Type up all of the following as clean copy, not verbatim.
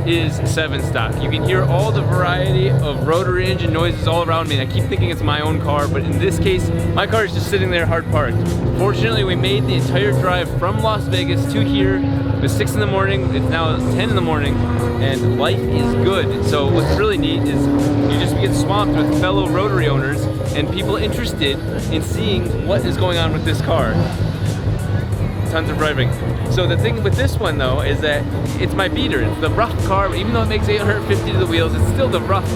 is Sevenstock. You can hear all the variety of rotary engine noises all around me, and I keep thinking it's my own car, but in this case, my car is just sitting there hard parked. Fortunately, we made the entire drive from Las Vegas to here. It was 6 in the morning, it's now 10 in the morning, and life is good. So what's really neat is you just get swamped with fellow rotary owners and people interested in seeing what is going on with this car. Tons of driving. So the thing with this one though is that it's my beater. It's the rough car, even though it makes 850 to the wheels, it's still the rough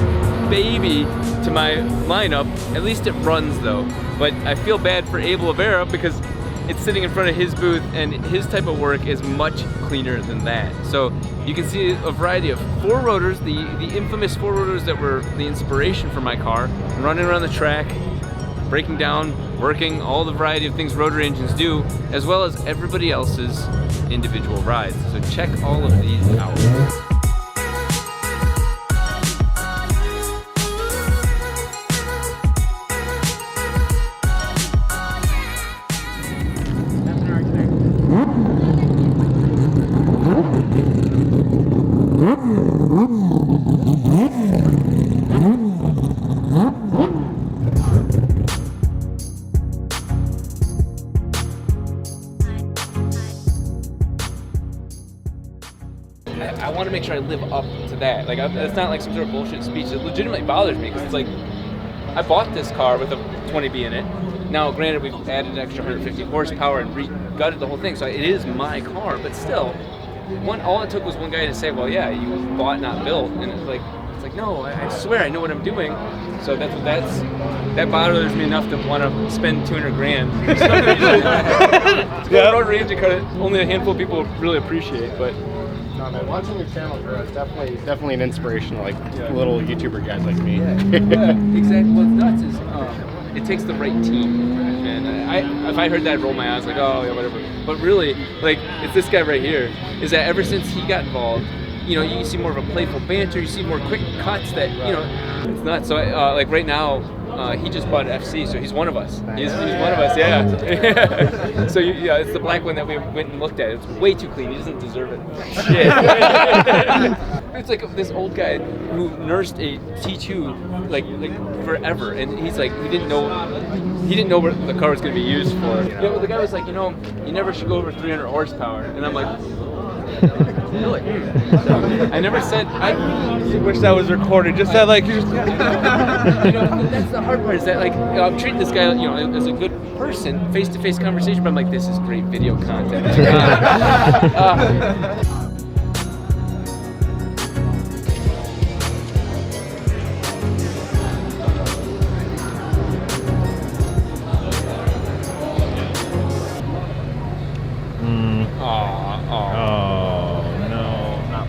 baby to my lineup. At least it runs though. But I feel bad for Abel Avera because it's sitting in front of his booth and his type of work is much cleaner than that. So you can see a variety of 4 rotors, the infamous 4 rotors that were the inspiration for my car, running around the track, breaking down, working, all the variety of things rotary engines do, as well as everybody else's individual rides. So check all of these out. I want to make sure I live up to that. Like, it's not like some sort of bullshit speech. It legitimately bothers me because it's like, I bought this car with a 20B in it. Now, granted, we've added an extra 150 horsepower and gutted the whole thing, so it is my car. But still, all it took was one guy to say, "Well, yeah, you bought, not built," and it's like, no, I swear I know what I'm doing. So that bothers me enough to want to spend 200 grand. Yeah, rotary engine car, only a handful of people really appreciate, but. No, man, watching your channel grow is definitely an inspiration to like little YouTuber guys like me. Yeah, exactly. What's nuts is it takes the right team, and if I heard that, I'd roll my eyes like, oh yeah, whatever. But really, like, it's this guy right here. Is that ever since he got involved, you know, you see more of a playful banter, you see more quick cuts that, you know, it's nuts. So like right now, he just bought an FC, so he's one of us. He's one of us, yeah. So yeah, it's the black one that we went and looked at. It's way too clean. He doesn't deserve it. Shit. It's like this old guy who nursed a T2 like forever, and he's like, he didn't know what the car was going to be used for. Yeah, but the guy was like, you know, you never should go over 300 horsepower, and I'm like. Really? I never said. I wish that was recorded. Just that, like, you know, that's the hard part. Is that, like, I'm treating this guy, you know, as a good person, face-to-face conversation. But I'm like, this is great video content.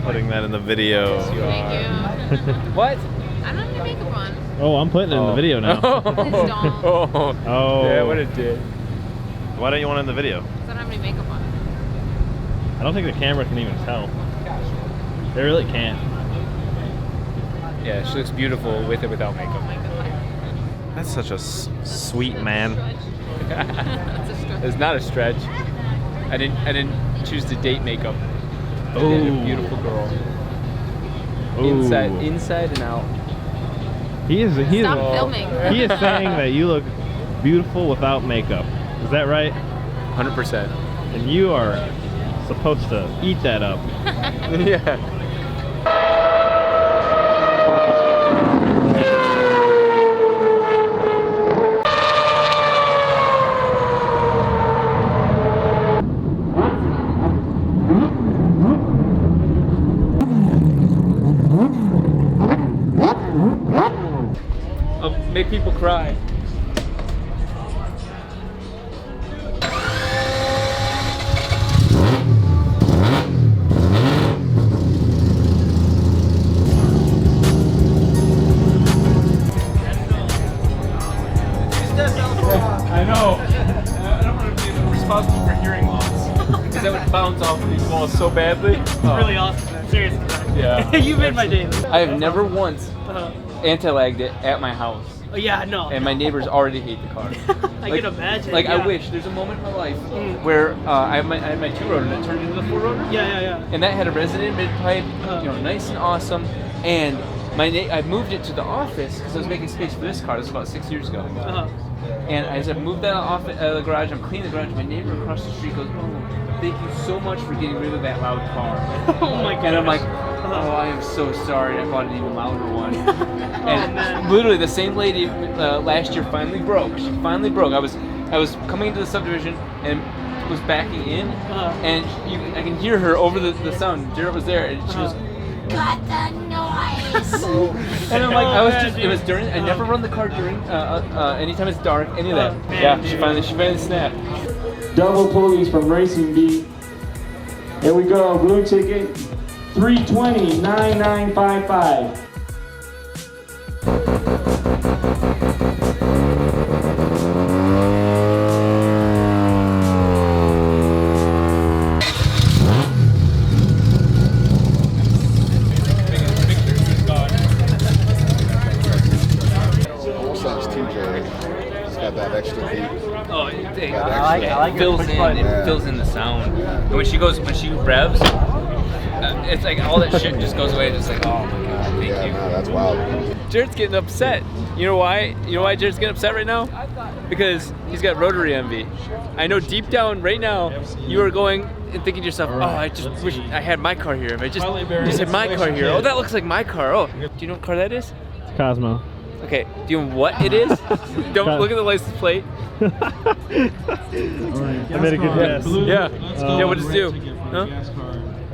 Putting that in the video. Yes, you are. What? I don't have any makeup on. Oh, I'm putting it in the video now. Please don't. Oh. Yeah, what it did. Why don't you want it in the video? Because I don't have any makeup on. I don't think the camera can even tell. They really can't. Yeah, she looks beautiful with or without makeup. Oh my God. That's such a sweet man. That's a stretch. It's not a stretch. I didn't choose to date makeup. Oh, a beautiful girl. Ooh. Inside and out. He is Stop filming. He is saying that you look beautiful without makeup. Is that right? 100%. And you are supposed to eat that up. Yeah. Make people cry. I know. I don't want to be responsible for hearing loss. Because that would bounce off of these walls so badly. It's really awesome, man. Seriously. Yeah. You made my day. I have never once anti-lagged it at my house. Oh, yeah, no. and my neighbors already hate the car. I can imagine. Like yeah. I wish there's a moment in my life where I had my 2-rotor that turned into the 4-rotor. Yeah. And that had a resonant mid-pipe, nice and awesome. And I moved it to the office because I was making space for this car. This was about 6 years ago. And as I moved that off out of the garage, I'm cleaning the garage. My neighbor across the street goes, "Oh, thank you so much for getting rid of that loud car." Oh my god. And I'm like, "Oh, I am so sorry. I bought an even louder one." And literally, the same lady last year finally broke. She finally broke. I was coming into the subdivision and was backing in, and I can hear her over the sound. Jared was there, and she goes, "Cut the noise!" And I'm like, it was during. I never run the car during anytime it's dark, any of that. Yeah, she finally snapped. Double pulleys from Racing Beat. Here we go, blue ticket, 320-9955. That extra beat. Oh, it I like fills in. It fills in the sound. And when she revs, it's like all that shit just goes away. It's like, oh my god, thank you. No, that's wild. Jared's getting upset. You know why? You know why Jared's getting upset right now? Because he's got Rotary envy. I know deep down right now you are going and thinking to yourself, oh, I just wish I had my car here. If I just had my car here. Oh, that looks like my car. Oh, do you know what car that is? It's Cosmo. Okay, do you know what it is? Don't look at the license plate. I made a good guess. Yeah. Yeah, what does it do? Huh?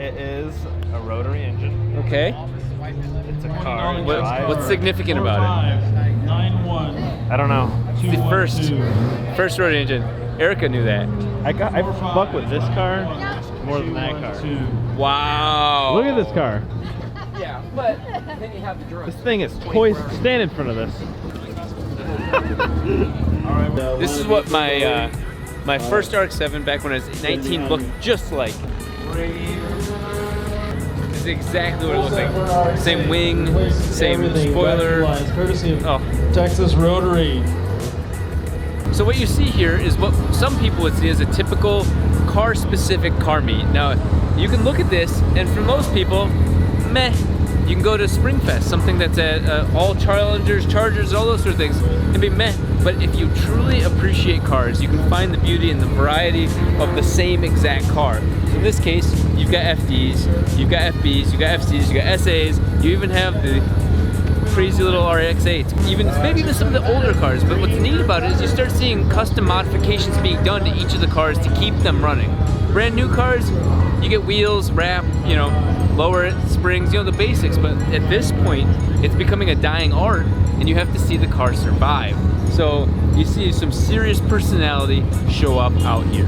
It is a rotary engine. Okay. It's a car. What's significant about it? I don't know. It's the first rotary engine. Erica knew that. I fuck with this car more than that car. Wow. Look at this car. Yeah, but then you have the drone. This thing is poised. Stand in front of this. This is what my my first RX-7 back when I was 19 looked just like. This is exactly what it looks like. Same wing, same spoiler. Oh, Texas Rotary. So what you see here is what some people would see as a typical car-specific car meet. Now, you can look at this, and for most people, meh. You can go to Springfest, something that's at all Challengers, Chargers, all those sort of things, and be meh. But if you truly appreciate cars, you can find the beauty and the variety of the same exact car. So in this case, you've got FDs, you've got FBs, you've got FCs, you've got SAs, you even have the crazy little RX-8s, maybe even some of the older cars. But what's neat about it is you start seeing custom modifications being done to each of the cars to keep them running. Brand new cars, you get wheels, wrap, lower springs, the basics. But at this point, it's becoming a dying art, and you have to see the car survive. So you see some serious personality show up out here.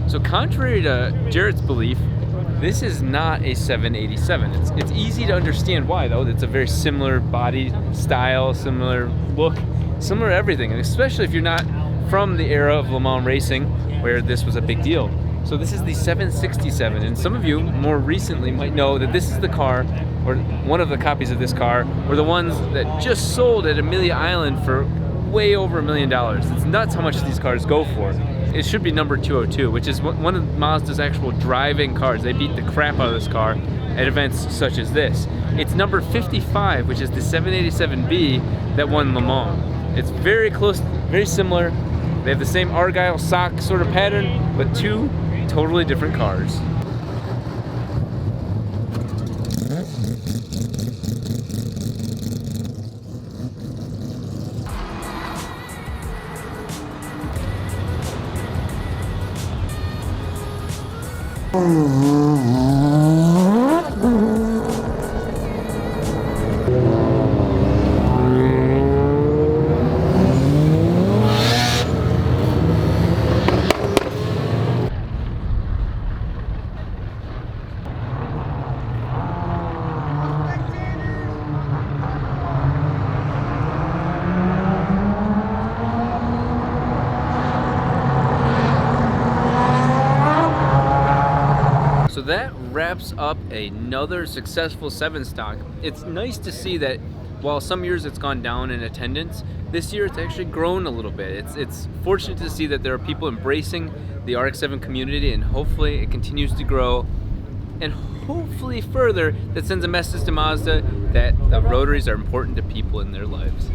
So contrary to Jared's belief, this is not a 787. It's easy to understand why, though. It's a very similar body style, similar look, similar everything, and especially if you're not from the era of Le Mans racing where this was a big deal. So this is the 767, and some of you more recently might know that this is the car, or one of the copies of this car, were the ones that just sold at Amelia Island for way over $1 million. It's nuts how much these cars go for. It should be number 202, which is one of Mazda's actual driving cars. They beat the crap out of this car at events such as this. It's number 55, which is the 787B that won Le Mans. It's very close, very similar. They have the same Argyle sock sort of pattern, but two totally different cars. wraps up another successful Sevenstock. It's nice to see that while some years it's gone down in attendance, this year it's actually grown a little bit. It's fortunate to see that there are people embracing the RX-7 community, and hopefully it continues to grow. And hopefully further, that sends a message to Mazda that the Rotaries are important to people in their lives.